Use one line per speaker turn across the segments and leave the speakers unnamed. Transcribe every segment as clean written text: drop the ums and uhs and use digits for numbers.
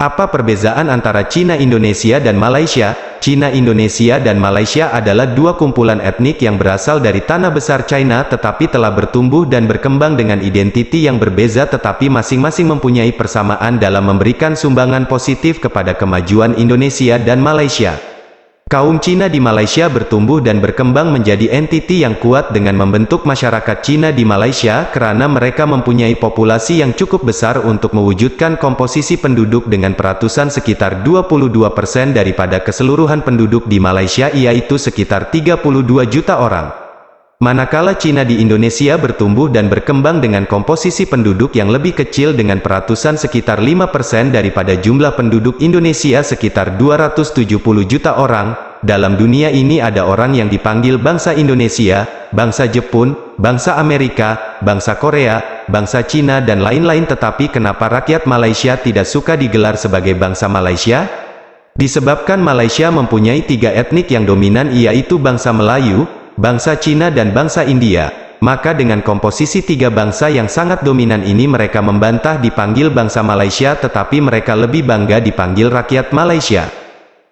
Apa perbedaan antara Cina Indonesia dan Malaysia? Cina Indonesia dan Malaysia adalah dua kumpulan etnik yang berasal dari tanah besar China tetapi telah bertumbuh dan berkembang dengan identiti yang berbeda tetapi masing-masing mempunyai persamaan dalam memberikan sumbangan positif kepada kemajuan Indonesia dan Malaysia. Kaum Cina di Malaysia bertumbuh dan berkembang menjadi entiti yang kuat dengan membentuk masyarakat Cina di Malaysia karena mereka mempunyai populasi yang cukup besar untuk mewujudkan komposisi penduduk dengan peratusan sekitar 22% daripada keseluruhan penduduk di Malaysia yaitu sekitar 32 juta orang. Manakala Cina di Indonesia bertumbuh dan berkembang dengan komposisi penduduk yang lebih kecil dengan peratusan sekitar 5% daripada jumlah penduduk Indonesia sekitar 270 juta orang. Dalam dunia ini ada orang yang dipanggil bangsa Indonesia, bangsa Jepun, bangsa Amerika, bangsa Korea, bangsa Cina dan lain-lain tetapi kenapa rakyat Malaysia tidak suka digelar sebagai bangsa Malaysia? Disebabkan Malaysia mempunyai tiga etnik yang dominan yaitu bangsa Melayu, bangsa Cina dan bangsa India, maka dengan komposisi tiga bangsa yang sangat dominan ini mereka membantah dipanggil bangsa Malaysia tetapi mereka lebih bangga dipanggil rakyat Malaysia.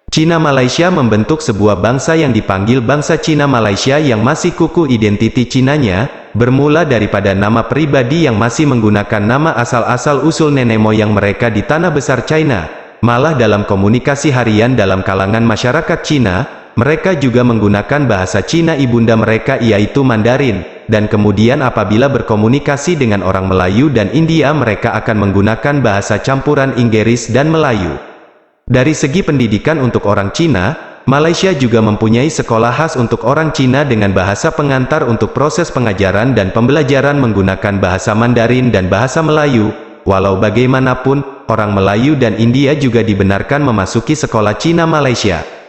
Cina Malaysia membentuk sebuah bangsa yang dipanggil bangsa Cina Malaysia yang masih kukuh identiti Cinanya, bermula daripada nama pribadi yang masih menggunakan nama asal-asal usul nenek moyang mereka di tanah besar China. Malah dalam komunikasi harian dalam kalangan masyarakat Cina, mereka juga menggunakan bahasa Cina ibunda mereka yaitu Mandarin, dan kemudian apabila berkomunikasi dengan orang Melayu dan India mereka akan menggunakan bahasa campuran Inggris dan Melayu. Dari segi pendidikan untuk orang Cina, Malaysia juga mempunyai sekolah khas untuk orang Cina dengan bahasa pengantar untuk proses pengajaran dan pembelajaran menggunakan bahasa Mandarin dan bahasa Melayu. Walau bagaimanapun, orang Melayu dan India juga dibenarkan memasuki sekolah Cina Malaysia.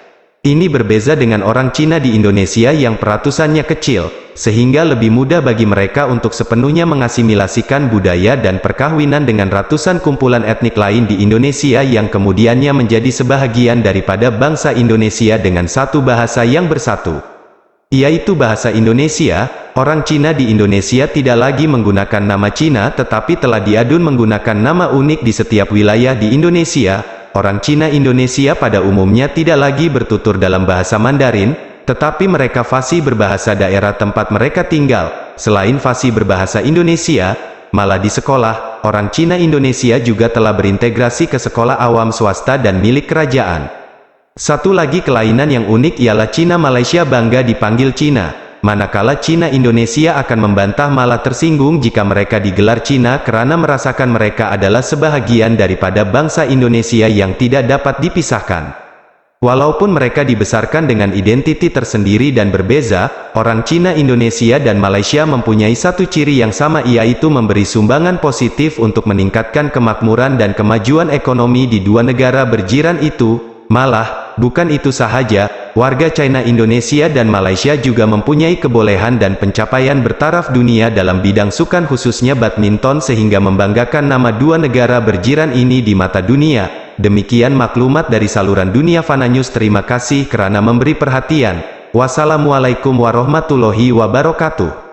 Ini berbeza dengan orang Cina di Indonesia yang peratusannya kecil, sehingga lebih mudah bagi mereka untuk sepenuhnya mengasimilasikan budaya dan perkawinan dengan ratusan kumpulan etnik lain di Indonesia yang kemudiannya menjadi sebahagian daripada bangsa Indonesia dengan satu bahasa yang bersatu, yaitu bahasa Indonesia. Orang Cina di Indonesia tidak lagi menggunakan nama Cina tetapi telah diadun menggunakan nama unik di setiap wilayah di Indonesia. Orang Cina Indonesia pada umumnya tidak lagi bertutur dalam bahasa Mandarin, tetapi mereka fasih berbahasa daerah tempat mereka tinggal. Selain fasih berbahasa Indonesia, malah di sekolah, orang Cina Indonesia juga telah berintegrasi ke sekolah awam swasta dan milik kerajaan. Satu lagi kelainan yang unik ialah Cina Malaysia bangga dipanggil Cina. Manakala Cina Indonesia akan membantah malah tersinggung jika mereka digelar Cina karena merasakan mereka adalah sebahagian daripada bangsa Indonesia yang tidak dapat dipisahkan. Walaupun mereka dibesarkan dengan identiti tersendiri dan berbeza, orang Cina Indonesia dan Malaysia mempunyai satu ciri yang sama yaitu memberi sumbangan positif untuk meningkatkan kemakmuran dan kemajuan ekonomi di dua negara berjiran itu. Malah, bukan itu sahaja, warga China Indonesia dan Malaysia juga mempunyai kebolehan dan pencapaian bertaraf dunia dalam bidang sukan khususnya badminton sehingga membanggakan nama dua negara berjiran ini di mata dunia. Demikian maklumat dari saluran Dunia Fana News. Terima kasih kerana memberi perhatian. Wassalamualaikum warahmatullahi wabarakatuh.